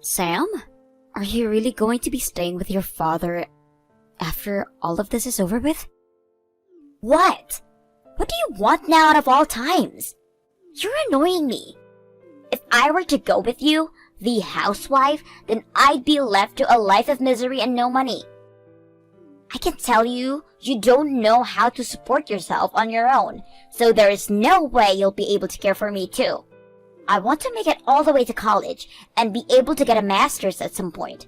Sam? Are you really going to be staying with your father after all of this is over with? What? What do you want now out of all times? You're annoying me. If I were to go with you, the housewife, then I'd be left to a life of misery and no money. I can tell you, you don't know how to support yourself on your own, so there is no way you'll be able to care for me too. I want to make it all the way to college and be able to get a master's at some point.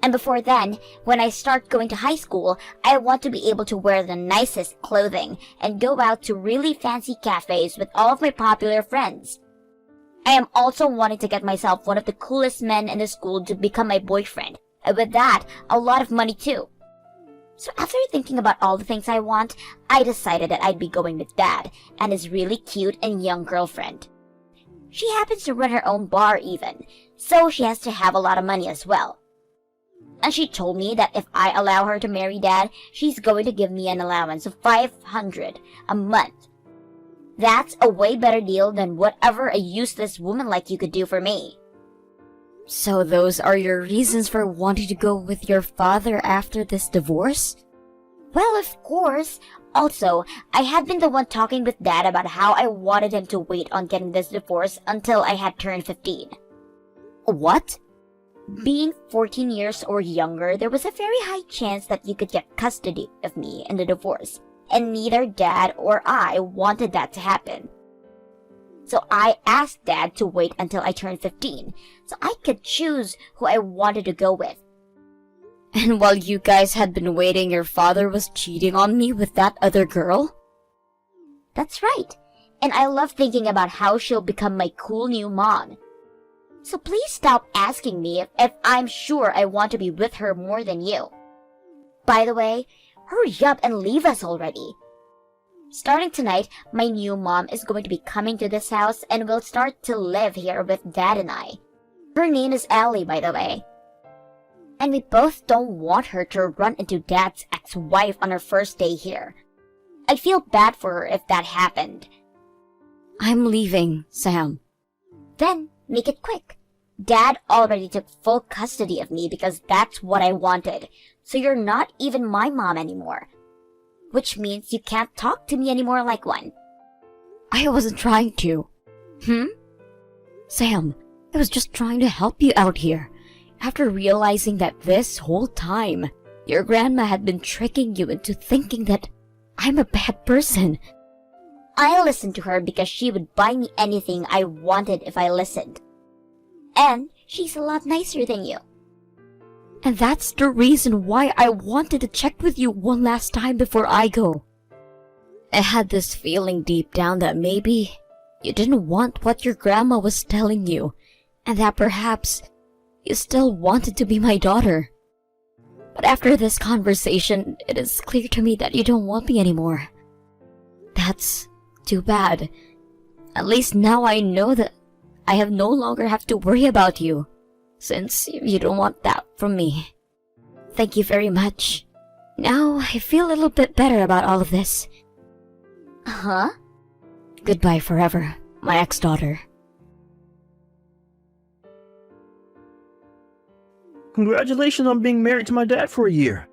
And before then, when I start going to high school, I want to be able to wear the nicest clothing and go out to really fancy cafes with all of my popular friends. I am also wanting to get myself one of the coolest men in the school to become my boyfriend, and with that, a lot of money too. So after thinking about all the things I want, I decided that I'd be going with Dad and his really cute and young girlfriend. She happens to run her own bar even, so she has to have a lot of money as well. And she told me that if I allow her to marry Dad, she's going to give me an allowance of $500 a month. That's a way better deal than whatever a useless woman like you could do for me. So those are your reasons for wanting to go with your father after this divorce? Well, of course. Also, I had been the one talking with Dad about how I wanted him to wait on getting this divorce until I had turned 15. What? Being 14 years or younger, there was a very high chance that you could get custody of me in the divorce, and neither Dad or I wanted that to happen. So I asked Dad to wait until I turned 15, so I could choose who I wanted to go with. And while you guys had been waiting, your father was cheating on me with that other girl? That's right, and I love thinking about how she'll become my cool new mom. So please stop asking me if I'm sure I want to be with her more than you. By the way, hurry up and leave us already. Starting tonight, my new mom is going to be coming to this house and will start to live here with Dad and I. Her name is Ellie, by the way. And we both don't want her to run into Dad's ex-wife on her first day here. I'd feel bad for her if that happened. I'm leaving, Sam. Then, make it quick. Dad already took full custody of me because that's what I wanted. So you're not even my mom anymore. Which means you can't talk to me anymore like one. I wasn't trying to. Sam, I was just trying to help you out here. After realizing that this whole time, your grandma had been tricking you into thinking that I'm a bad person. I listened to her because she would buy me anything I wanted if I listened. And she's a lot nicer than you. And that's the reason why I wanted to check with you one last time before I go. I had this feeling deep down that maybe you didn't want what your grandma was telling you, and that perhaps you still wanted to be my daughter. But after this conversation, it is clear to me that you don't want me anymore. That's too bad. At least now I know that I have no longer have to worry about you, since you don't want that from me. Thank you very much. Now I feel a little bit better about all of this. Huh? Goodbye forever, my ex-daughter. Congratulations on being married to my dad for a year.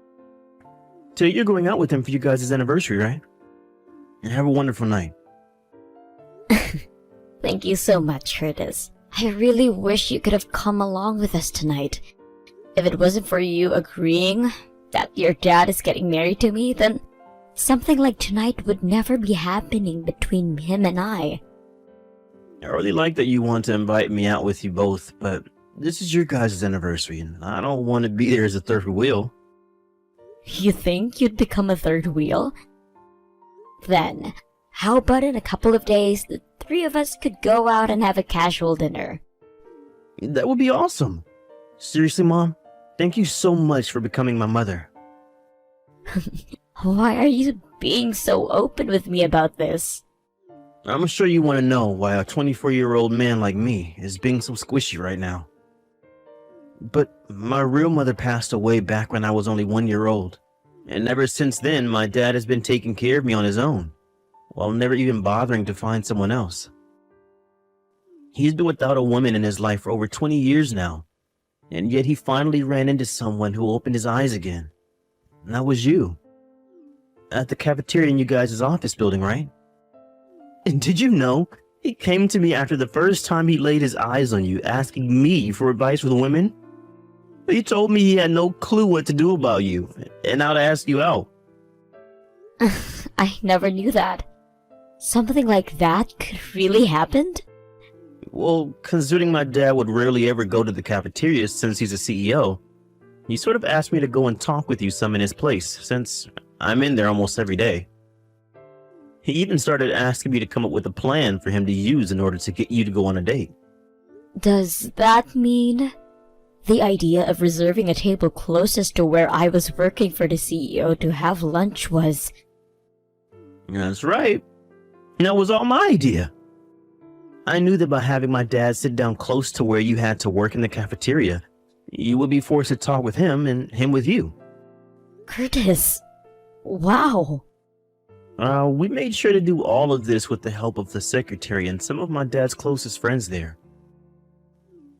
Today you're going out with him for you guys' anniversary, right? And have a wonderful night. Thank you so much, Curtis. I really wish you could have come along with us tonight. If it wasn't for you agreeing that your dad is getting married to me, then something like tonight would never be happening between him and I. I really like that you want to invite me out with you both, but this is your guys' anniversary, and I don't want to be there as a third wheel. You think you'd become a third wheel? Then, how about in a couple of days, the three of us could go out and have a casual dinner? That would be awesome. Seriously, Mom, thank you so much for becoming my mother. Why are you being so open with me about this? I'm sure you want to know why a 24-year-old man like me is being so squishy right now. But my real mother passed away back when I was only 1 year old. And ever since then, my dad has been taking care of me on his own, while never even bothering to find someone else. He's been without a woman in his life for over 20 years now, And yet he finally ran into someone who opened his eyes again. And that was you. At the cafeteria in you guys' office building, right? And did you know, he came to me after the first time he laid his eyes on you, asking me for advice with women? He told me he had no clue what to do about you, and now to ask you out. I never knew that. Something like that could really happen? Well, considering my dad would rarely ever go to the cafeteria since he's a CEO, he sort of asked me to go and talk with you some in his place, since I'm in there almost every day. He even started asking me to come up with a plan for him to use in order to get you to go on a date. Does that mean the idea of reserving a table closest to where I was working for the CEO to have lunch was... That's right. That was all my idea. I knew that by having my dad sit down close to where you had to work in the cafeteria, you would be forced to talk with him and him with you. Curtis, wow. We made sure to do all of this with the help of the secretary and some of my dad's closest friends there.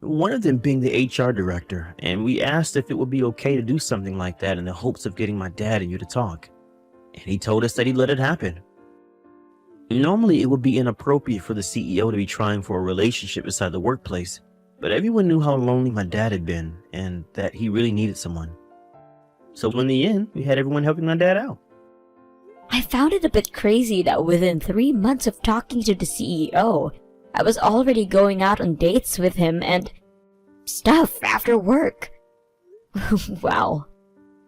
One of them being the HR director, and we asked if it would be okay to do something like that in the hopes of getting my dad and you to talk. And he told us that he'd let it happen. Normally, it would be inappropriate for the CEO to be trying for a relationship inside the workplace, but everyone knew how lonely my dad had been and that he really needed someone. So in the end, we had everyone helping my dad out. I found it a bit crazy that within 3 months of talking to the CEO, I was already going out on dates with him and stuff after work. Wow.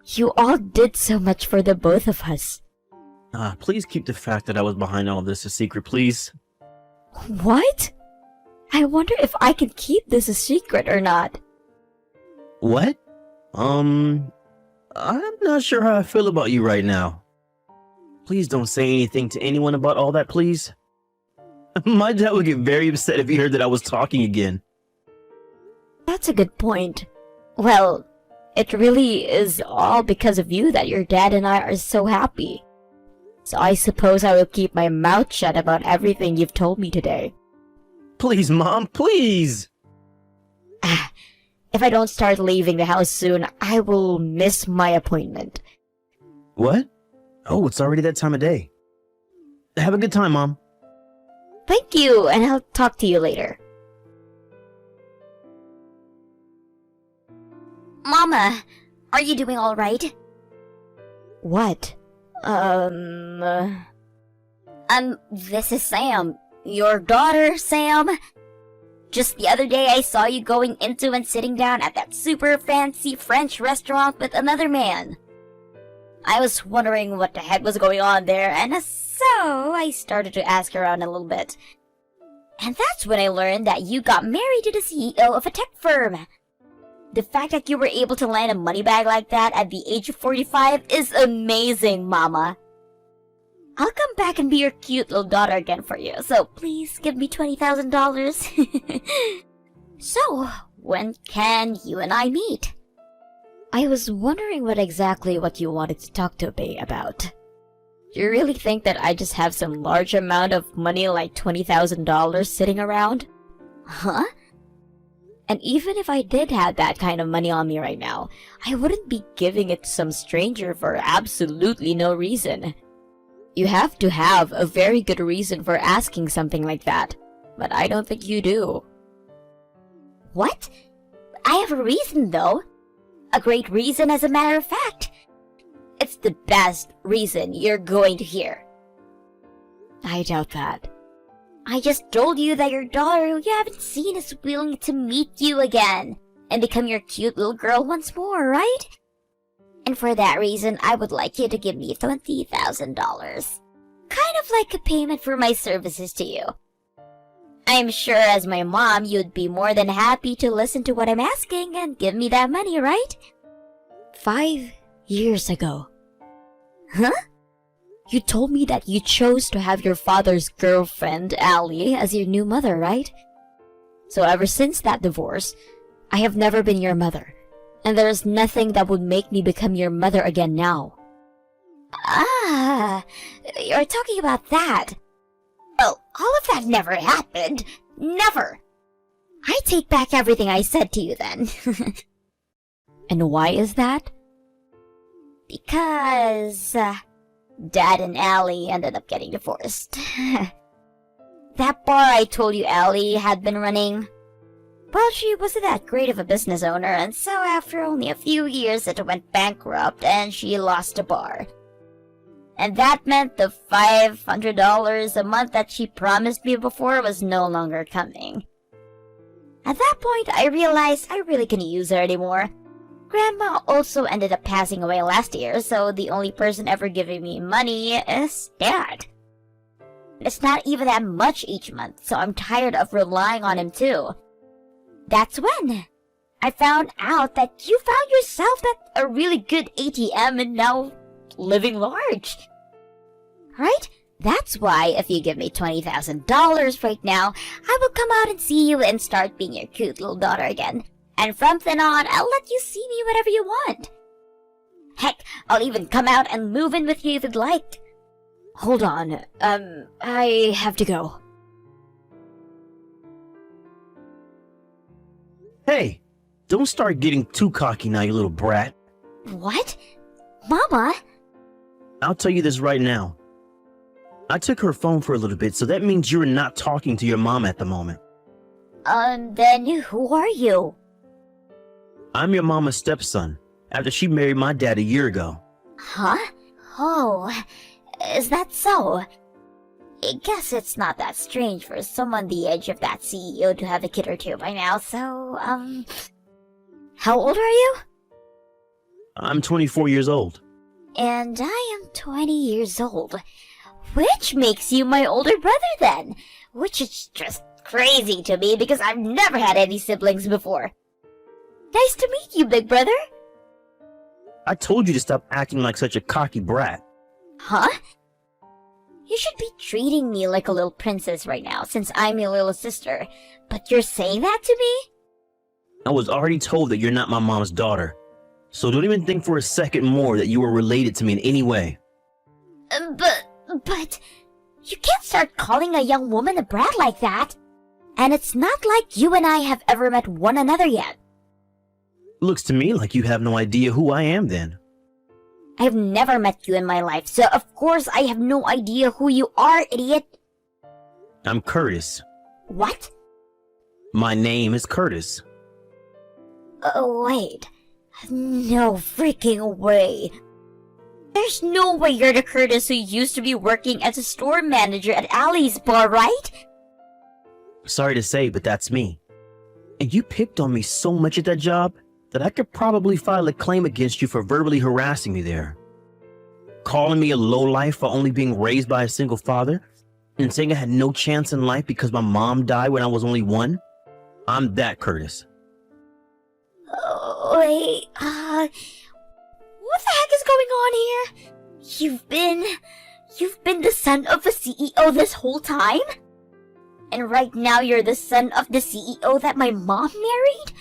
You all did so much for the both of us. Please keep the fact that I was behind all this a secret, please. What? I wonder if I can keep this a secret or not. What? I'm not sure how I feel about you right now. Please don't say anything to anyone about all that, please. My dad would get very upset if he heard that I was talking again. That's a good point. Well, it really is all because of you that your dad and I are so happy. So I suppose I will keep my mouth shut about everything you've told me today. Please, Mom, please! If I don't start leaving the house soon, I will miss my appointment. What? Oh, it's already that time of day. Have a good time, Mom. Thank you, and I'll talk to you later. Mama, are you doing all right? What? This is Sam. Your daughter, Sam. Just the other day I saw you going into and sitting down at that super fancy French restaurant with another man. I was wondering what the heck was going on there, and so I started to ask around a little bit. And that's when I learned that you got married to the CEO of a tech firm. The fact that you were able to land a money bag like that at the age of 45 is amazing, Mama. I'll come back and be your cute little daughter again for you, so please give me $20,000. So, when can you and I meet? I was wondering what you wanted to talk to me about. Do you really think that I just have some large amount of money like $20,000 sitting around? Huh? And even if I did have that kind of money on me right now, I wouldn't be giving it to some stranger for absolutely no reason. You have to have a very good reason for asking something like that, but I don't think you do. What? I have a reason, though. A great reason, as a matter of fact. It's the best reason you're going to hear. I doubt that. I just told you that your daughter, who you haven't seen, is willing to meet you again and become your cute little girl once more, right? And for that reason, I would like you to give me $20,000. Kind of like a payment for my services to you. I'm sure as my mom, you'd be more than happy to listen to what I'm asking and give me that money, right? 5 years ago. Huh? You told me that you chose to have your father's girlfriend, Allie, as your new mother, right? So ever since that divorce, I have never been your mother. And there is nothing that would make me become your mother again now. Ah, you're talking about that. Well, all of that never happened. Never. I take back everything I said to you then. And why is that? Because Dad and Allie ended up getting divorced. That bar I told you Allie had been running, well, she wasn't that great of a business owner, and so after only a few years it went bankrupt and she lost the bar. And that meant the $500 a month that she promised me before was no longer coming. At that point, I realized I really couldn't use her anymore. Grandma also ended up passing away last year, so the only person ever giving me money is Dad. It's not even that much each month, so I'm tired of relying on him too. That's when I found out that you found yourself at a really good ATM and now living large. Right? That's why if you give me $20,000 right now, I will come out and see you and start being your cute little daughter again. And from then on, I'll let you see me whenever you want. Heck, I'll even come out and move in with you if you'd like. Hold on, I have to go. Hey, don't start getting too cocky now, you little brat. What? Mama? I'll tell you this right now. I took her phone for a little bit, so that means you're not talking to your mom at the moment. Then who are you? I'm your mama's stepson, after she married my dad a year ago. Huh? Oh, is that so? I guess it's not that strange for someone the age of that CEO to have a kid or two by now, so, how old are you? I'm 24 years old. And I am 20 years old. Which makes you my older brother then. Which is just crazy to me because I've never had any siblings before. Nice to meet you, big brother. I told you to stop acting like such a cocky brat. Huh? You should be treating me like a little princess right now since I'm your little sister. But you're saying that to me? I was already told that you're not my mom's daughter. So don't even think for a second more that you were related to me in any way. But, you can't start calling a young woman a brat like that. And it's not like you and I have ever met one another yet. Looks to me like you have no idea who I am then. I've never met you in my life, so of course I have no idea who you are, idiot. I'm Curtis. What? My name is Curtis. Oh, wait. No freaking way. There's no way you're the Curtis who used to be working as a store manager at Allie's bar, right? Sorry to say, but that's me. And you picked on me so much at that job that I could probably file a claim against you for verbally harassing me there. Calling me a lowlife for only being raised by a single father, and saying I had no chance in life because my mom died when I was only 1. I'm that Curtis. Oh, wait, what the heck is going on here? You've been the son of a CEO this whole time? And right now you're the son of the CEO that my mom married?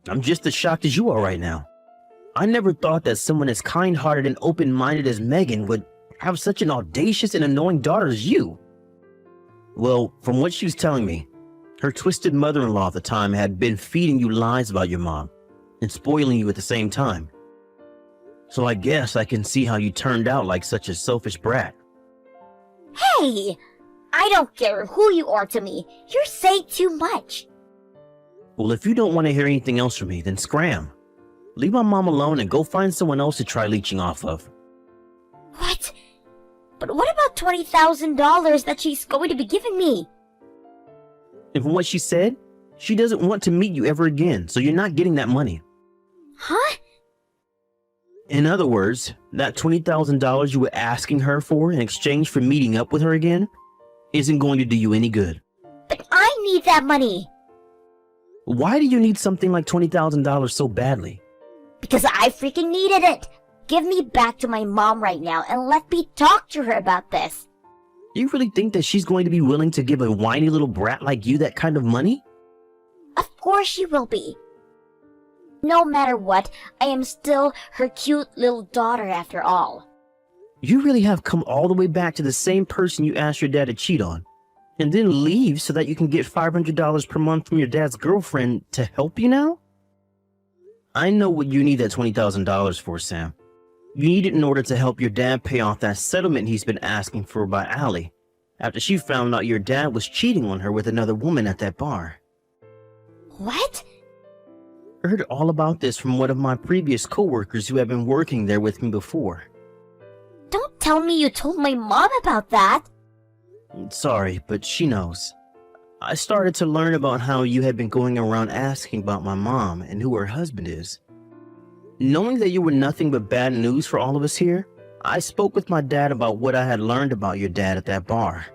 I'm just as shocked as you are right now. I never thought that someone as kind-hearted and open-minded as Megan would have such an audacious and annoying daughter as you. Well, from what she was telling me, her twisted mother-in-law at the time had been feeding you lies about your mom and spoiling you at the same time. So I guess I can see how you turned out like such a selfish brat. Hey! I don't care who you are to me. You're saying too much. Well, if you don't want to hear anything else from me, then scram. Leave my mom alone and go find someone else to try leeching off of. What? But what about $20,000 that she's going to be giving me? And from what she said, she doesn't want to meet you ever again, so you're not getting that money. Huh? In other words, that $20,000 you were asking her for in exchange for meeting up with her again isn't going to do you any good. But I need that money. Why do you need something like $20,000 so badly? Because I freaking needed it. Give me back to my mom right now and let me talk to her about this. You really think that she's going to be willing to give a whiny little brat like you that kind of money? Of course she will be. No matter what, I am still her cute little daughter after all. You really have come all the way back to the same person you asked your dad to cheat on, and then leave so that you can get $500 per month from your dad's girlfriend to help you now? I know what you need that $20,000 for, Sam. You need it in order to help your dad pay off that settlement he's been asking for by Allie, after she found out your dad was cheating on her with another woman at that bar. What? I heard all about this from one of my previous coworkers who had been working there with me before. Don't tell me you told my mom about that. Sorry, but she knows. I started to learn about how you had been going around asking about my mom and who her husband is. Knowing that you were nothing but bad news for all of us here, I spoke with my dad about what I had learned about your dad at that bar.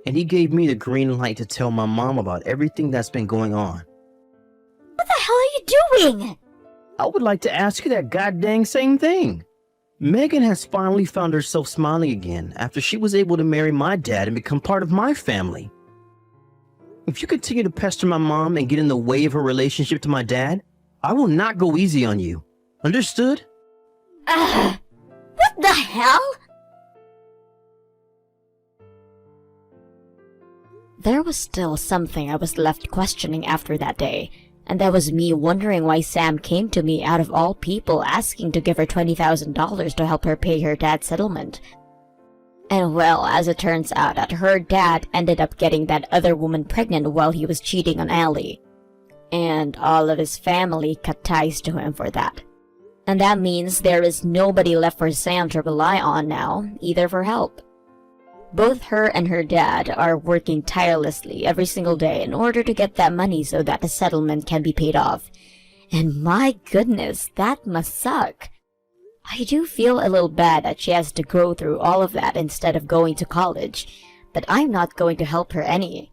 And he gave me the green light to tell my mom about everything that's been going on. What the hell are you doing? I would like to ask you that goddamn same thing. Megan has finally found herself smiling again after she was able to marry my dad and become part of my family. If you continue to pester my mom and get in the way of her relationship to my dad, I will not go easy on you. Understood? What the hell? There was still something I was left questioning after that day, and that was me wondering why Sam came to me out of all people asking to give her $20,000 to help her pay her dad's settlement. And well, as it turns out, that her dad ended up getting that other woman pregnant while he was cheating on Allie. And all of his family cut ties to him for that. And that means there is nobody left for Sam to rely on now, either for help. Both her and her dad are working tirelessly every single day in order to get that money so that the settlement can be paid off. And my goodness, that must suck. I do feel a little bad that she has to go through all of that instead of going to college, but I'm not going to help her any.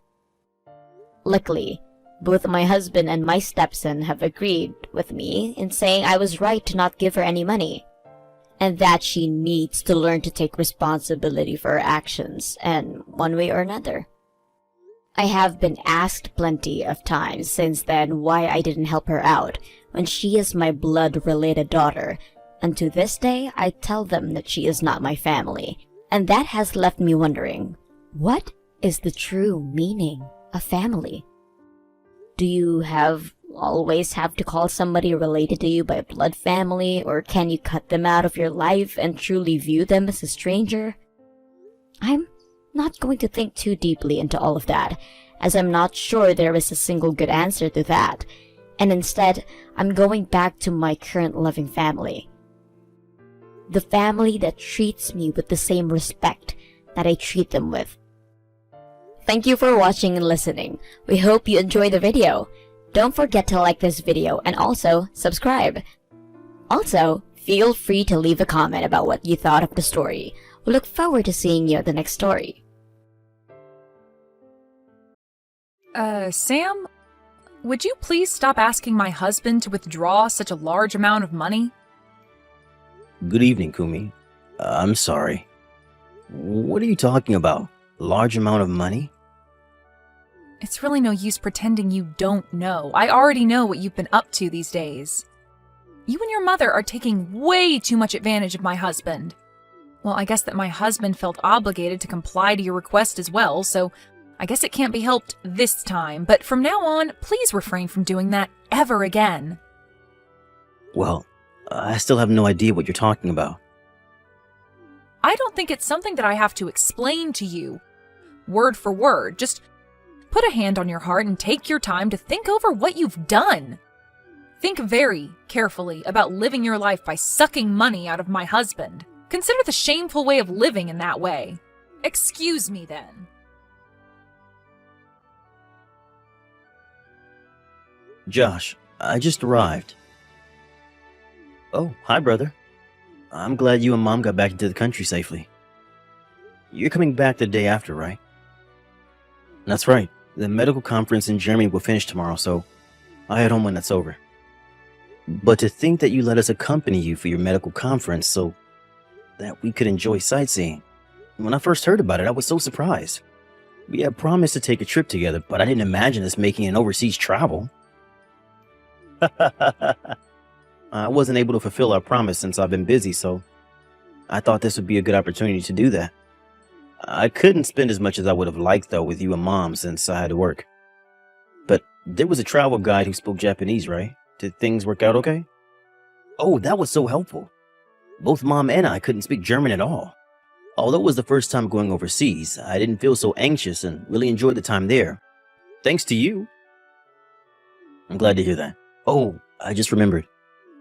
Luckily, both my husband and my stepson have agreed with me in saying I was right to not give her any money, and that she needs to learn to take responsibility for her actions, and one way or another. I have been asked plenty of times since then why I didn't help her out when she is my blood-related daughter, and to this day I tell them that she is not my family, and that has left me wondering, what is the true meaning of family? Do you always have to call somebody related to you by blood family, or can you cut them out of your life and truly view them as a stranger? I'm not going to think too deeply into all of that, as I'm not sure there is a single good answer to that, and instead, I'm going back to my current loving family. The family that treats me with the same respect that I treat them with. Thank you for watching and listening. We hope you enjoyed the video. Don't forget to like this video and also subscribe. Also, feel free to leave a comment about what you thought of the story. We look forward to seeing you at the next story. Sam? Would you please stop asking my husband to withdraw such a large amount of money? Good evening, Kumi. I'm sorry. What are you talking about? Large amount of money? It's really no use pretending you don't know. I already know what you've been up to these days. You and your mother are taking way too much advantage of my husband. Well, I guess that my husband felt obligated to comply to your request as well, so I guess it can't be helped this time, but from now on, please refrain from doing that ever again. Well, I still have no idea what you're talking about. I don't think it's something that I have to explain to you, word for word. Just put a hand on your heart and take your time to think over what you've done. Think very carefully about living your life by sucking money out of my husband. Consider the shameful way of living in that way. Excuse me then. Josh, I just arrived. Oh, hi, brother. I'm glad you and Mom got back into the country safely. You're coming back the day after, right? That's right. The medical conference in Germany will finish tomorrow, so I'll head home when that's over. But to think that you let us accompany you for your medical conference so that we could enjoy sightseeing. When I first heard about it, I was so surprised. We had promised to take a trip together, but I didn't imagine us making an overseas travel. I wasn't able to fulfill our promise since I've been busy, so I thought this would be a good opportunity to do that. I couldn't spend as much as I would have liked, though, with you and Mom since I had to work. But there was a travel guide who spoke Japanese, right? Did things work out okay? Oh, that was so helpful. Both Mom and I couldn't speak German at all. Although it was the first time going overseas, I didn't feel so anxious and really enjoyed the time there. Thanks to you. I'm glad to hear that. Oh, I just remembered.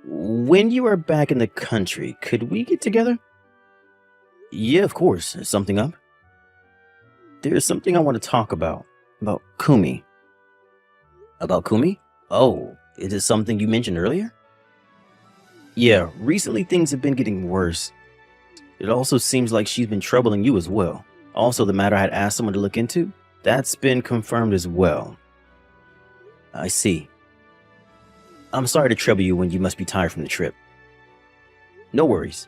When you are back in the country, could we get together? Yeah, of course. Is something up? There's something I want to talk about. About Kumi. About Kumi? Oh, is it something you mentioned earlier? Yeah, recently things have been getting worse. It also seems like she's been troubling you as well. Also, the matter I had asked someone to look into, that's been confirmed as well. I see. I'm sorry to trouble you when you must be tired from the trip. No worries.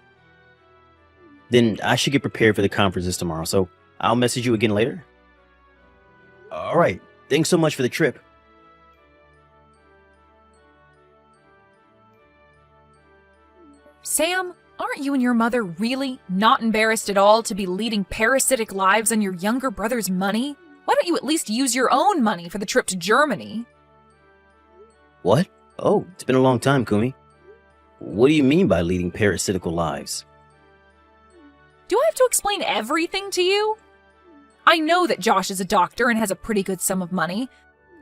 Then I should get prepared for the conferences tomorrow, so I'll message you again later. Alright, thanks so much for the trip. Sam, aren't you and your mother really not embarrassed at all to be leading parasitic lives on your younger brother's money? Why don't you at least use your own money for the trip to Germany? What? Oh, it's been a long time, Kumi. What do you mean by leading parasitical lives? Do I have to explain everything to you? I know that Josh is a doctor and has a pretty good sum of money,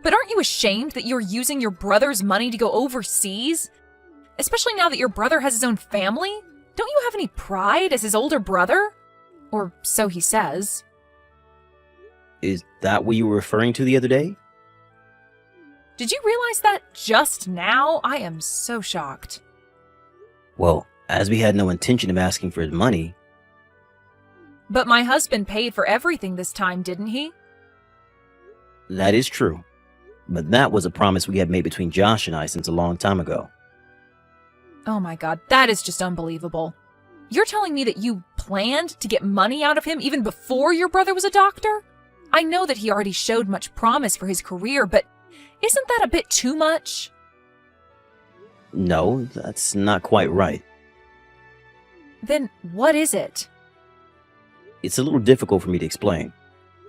but aren't you ashamed that you're using your brother's money to go overseas? Especially now that your brother has his own family? Don't you have any pride as his older brother? Or so he says. Is that what you were referring to the other day? Did you realize that just now? I am so shocked. Well, as we had no intention of asking for his money. But my husband paid for everything this time, didn't he? That is true. But that was a promise we had made between Josh and I since a long time ago. Oh my god, that is just unbelievable. You're telling me that you planned to get money out of him even before your brother was a doctor? I know that he already showed much promise for his career, but isn't that a bit too much? No, that's not quite right. Then what is it? It's a little difficult for me to explain.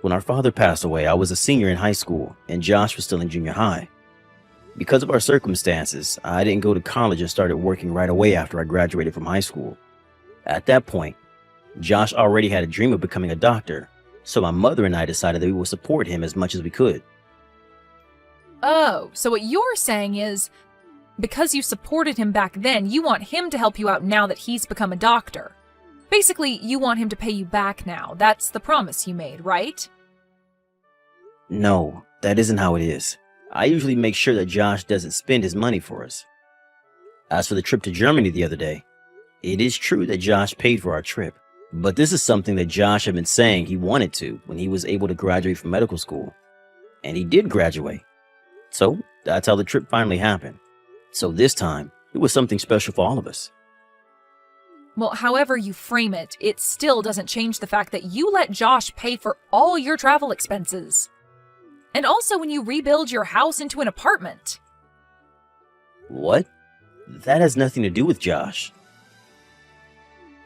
When our father passed away, I was a senior in high school, and Josh was still in junior high. Because of our circumstances, I didn't go to college and started working right away after I graduated from high school. At that point, Josh already had a dream of becoming a doctor, so my mother and I decided that we would support him as much as we could. Oh, so what you're saying is, because you supported him back then, you want him to help you out now that he's become a doctor. Basically, you want him to pay you back now. That's the promise you made, right? No, that isn't how it is. I usually make sure that Josh doesn't spend his money for us. As for the trip to Germany the other day, it is true that Josh paid for our trip, but this is something that Josh had been saying he wanted to when he was able to graduate from medical school. And he did graduate. So that's how the trip finally happened. So this time, it was something special for all of us. Well, however you frame it, it still doesn't change the fact that you let Josh pay for all your travel expenses. And also when you rebuild your house into an apartment. What? That has nothing to do with Josh.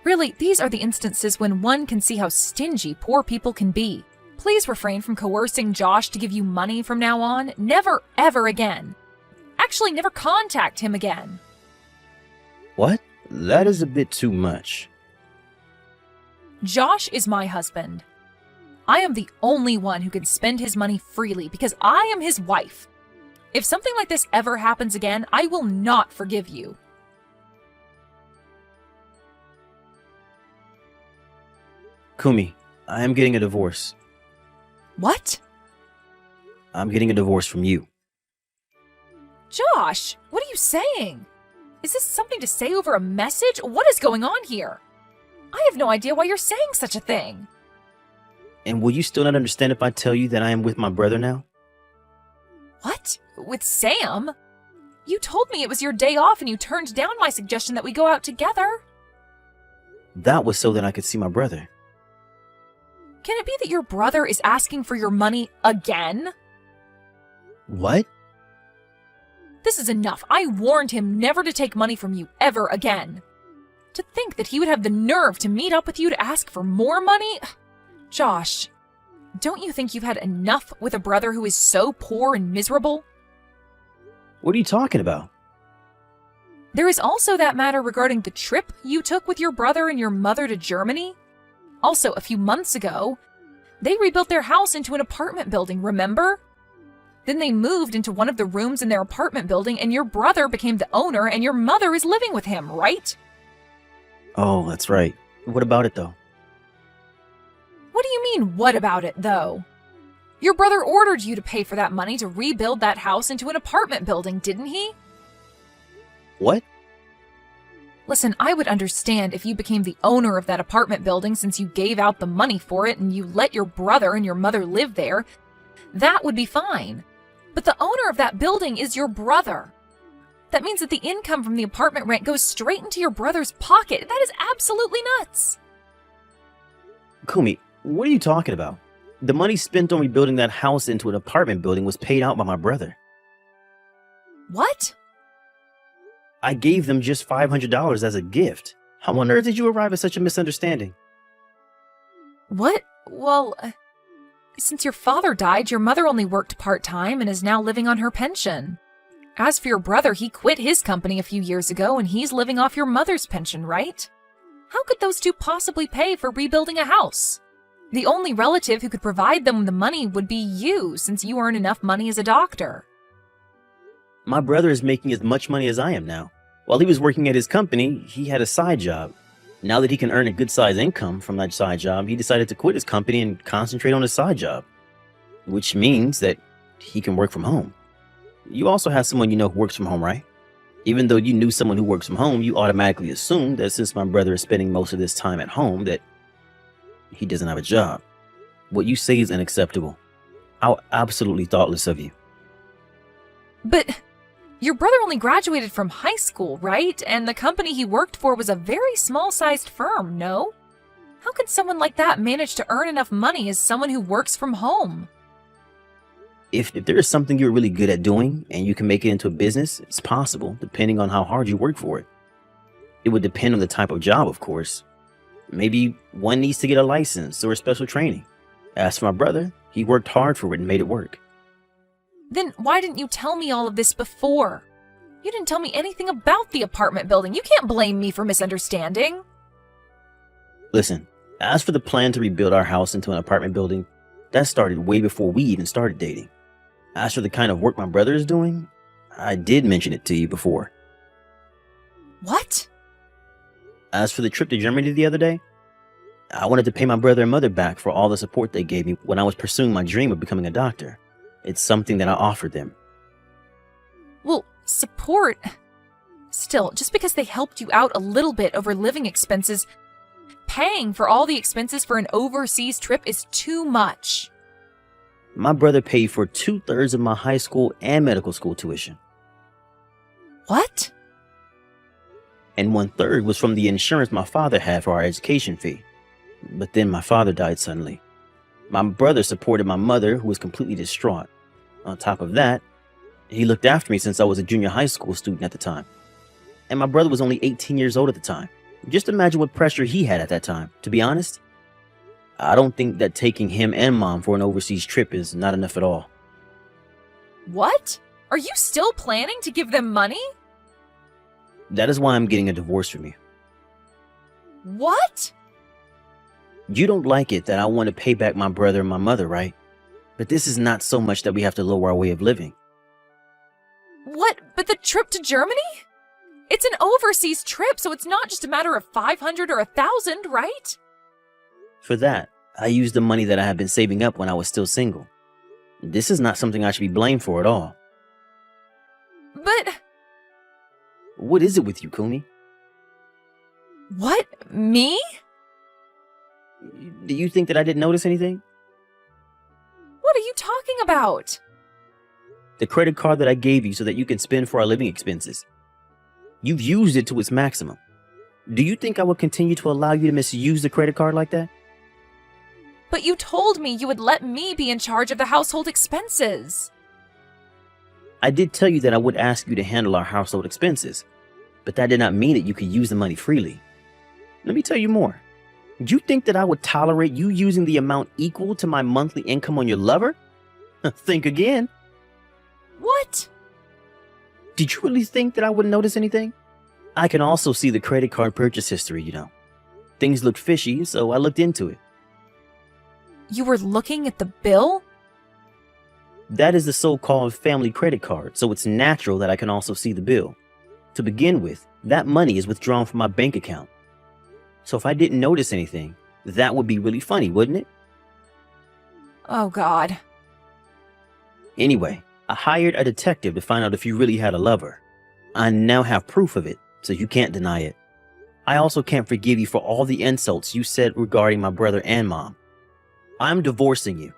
Really, these are the instances when one can see how stingy poor people can be. Please refrain from coercing Josh to give you money from now on. Never, ever again. Actually, never contact him again. What? That is a bit too much. Josh is my husband. I am the only one who can spend his money freely because I am his wife. If something like this ever happens again, I will not forgive you. Kumi, I am getting a divorce. What? I'm getting a divorce from you. Josh, what are you saying? Is this something to say over a message? What is going on here? I have no idea why you're saying such a thing. And will you still not understand if I tell you that I am with my brother now? What? With Sam? You told me it was your day off and you turned down my suggestion that we go out together. That was so that I could see my brother. Can it be that your brother is asking for your money again? What? This is enough. I warned him never to take money from you ever again. To think that he would have the nerve to meet up with you to ask for more money? Josh, don't you think you've had enough with a brother who is so poor and miserable? What are you talking about? There is also that matter regarding the trip you took with your brother and your mother to Germany. Also, a few months ago, they rebuilt their house into an apartment building, remember? Then they moved into one of the rooms in their apartment building and your brother became the owner and your mother is living with him, right? Oh, that's right. What about it, though? What do you mean, what about it, though? Your brother ordered you to pay for that money to rebuild that house into an apartment building, didn't he? What? Listen, I would understand if you became the owner of that apartment building since you gave out the money for it and you let your brother and your mother live there. That would be fine. But the owner of that building is your brother. That means that the income from the apartment rent goes straight into your brother's pocket. That is absolutely nuts. Kumi, what are you talking about? The money spent on rebuilding that house into an apartment building was paid out by my brother. What? I gave them just $500 as a gift. How on earth did you arrive at such a misunderstanding? What? Well, since your father died, your mother only worked part-time and is now living on her pension. As for your brother, he quit his company a few years ago and he's living off your mother's pension, right? How could those two possibly pay for rebuilding a house? The only relative who could provide them the money would be you, since you earn enough money as a doctor. My brother is making as much money as I am now. While he was working at his company, he had a side job. Now that he can earn a good-sized income from that side job, he decided to quit his company and concentrate on his side job. Which means that he can work from home. You also have someone you know who works from home, right? Even though you knew someone who works from home, you automatically assumed that since my brother is spending most of this time at home, that he doesn't have a job. What you say is unacceptable. How absolutely thoughtless of you. But your brother only graduated from high school, right? And the company he worked for was a very small-sized firm, no? How could someone like that manage to earn enough money as someone who works from home? If there is something you're really good at doing and you can make it into a business, it's possible, depending on how hard you work for it. It would depend on the type of job, of course. Maybe one needs to get a license or a special training. As for my brother, he worked hard for it and made it work. Then why didn't you tell me all of this before? You didn't tell me anything about the apartment building. You can't blame me for misunderstanding. Listen, as for the plan to rebuild our house into an apartment building, that started way before we even started dating. As for the kind of work my brother is doing, I did mention it to you before. What? As for the trip to Germany the other day, I wanted to pay my brother and mother back for all the support they gave me when I was pursuing my dream of becoming a doctor. It's something that I offered them. Well, support. Still, just because they helped you out a little bit over living expenses, paying for all the expenses for an overseas trip is too much. My brother paid for 2/3 of my high school and medical school tuition. What? And 1/3 was from the insurance my father had for our education fee. But then my father died suddenly. My brother supported my mother, who was completely distraught. On top of that, he looked after me since I was a junior high school student at the time. And my brother was only 18 years old at the time. Just imagine what pressure he had at that time. To be honest, I don't think that taking him and mom for an overseas trip is not enough at all. What? Are you still planning to give them money? That is why I'm getting a divorce from you. What? You don't like it that I want to pay back my brother and my mother, right? But this is not so much that we have to lower our way of living. What? But the trip to Germany? It's an overseas trip, so it's not just a matter of 500 or 1,000, right? For that, I used the money that I had been saving up when I was still single. This is not something I should be blamed for at all. But... What is it with you, Kumi? What? Me? Do you think that I didn't notice anything? What are you talking about? The credit card that I gave you so that you can spend for our living expenses. You've used it to its maximum. Do you think I will continue to allow you to misuse the credit card like that? But you told me you would let me be in charge of the household expenses. I did tell you that I would ask you to handle our household expenses, but that did not mean that you could use the money freely. Let me tell you more. Do you think that I would tolerate you using the amount equal to my monthly income on your lover? Think again. What? Did you really think that I wouldn't notice anything? I can also see the credit card purchase history, you know. Things look fishy, so I looked into it. You were looking at the bill? That is the so-called family credit card, so it's natural that I can also see the bill. To begin with, that money is withdrawn from my bank account. So if I didn't notice anything, that would be really funny, wouldn't it? Oh, God. Anyway, I hired a detective to find out if you really had a lover. I now have proof of it, so you can't deny it. I also can't forgive you for all the insults you said regarding my brother and mom. I'm divorcing you.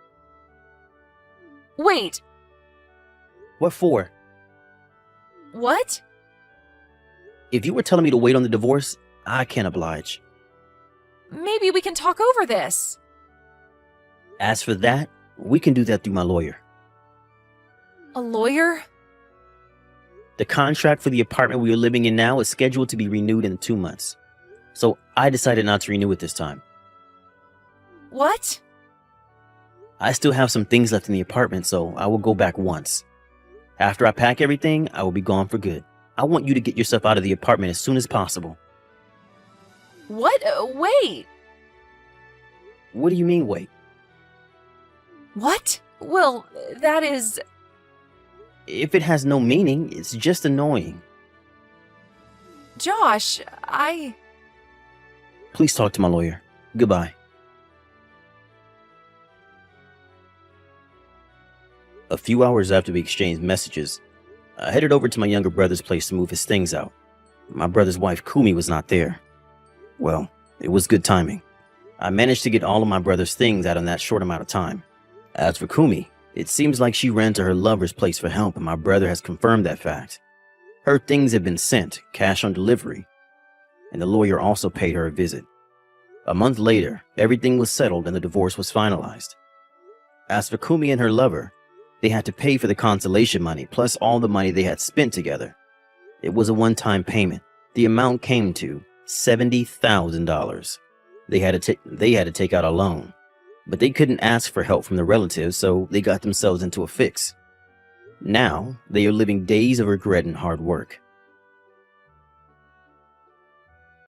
Wait, What for? what? If you were telling me to wait on the divorce, I can't oblige. Maybe we can talk over this. As for that, we can do that through my lawyer. A lawyer? The contract for the apartment we are living in now is scheduled to be renewed in 2 months. So I decided not to renew it this time. What? I still have some things left in the apartment, so I will go back once. After I pack everything, I will be gone for good. I want you to get yourself out of the apartment as soon as possible. What? Wait. What do you mean, wait? What? Well, that is... If it has no meaning, it's just annoying. Josh, Please talk to my lawyer. Goodbye. A few hours after we exchanged messages, I headed over to my younger brother's place to move his things out. My brother's wife, Kumi, was not there. Well, it was good timing. I managed to get all of my brother's things out in that short amount of time. As for Kumi, it seems like she ran to her lover's place for help, and my brother has confirmed that fact. Her things have been sent, cash on delivery, and the lawyer also paid her a visit. A month later, everything was settled and the divorce was finalized. As for Kumi and her lover, they had to pay for the consolation money, plus all the money they had spent together. It was a one-time payment. The amount came to $70,000. They had to take out a loan, but they couldn't ask for help from the relatives, so they got themselves into a fix. Now, they are living days of regret and hard work.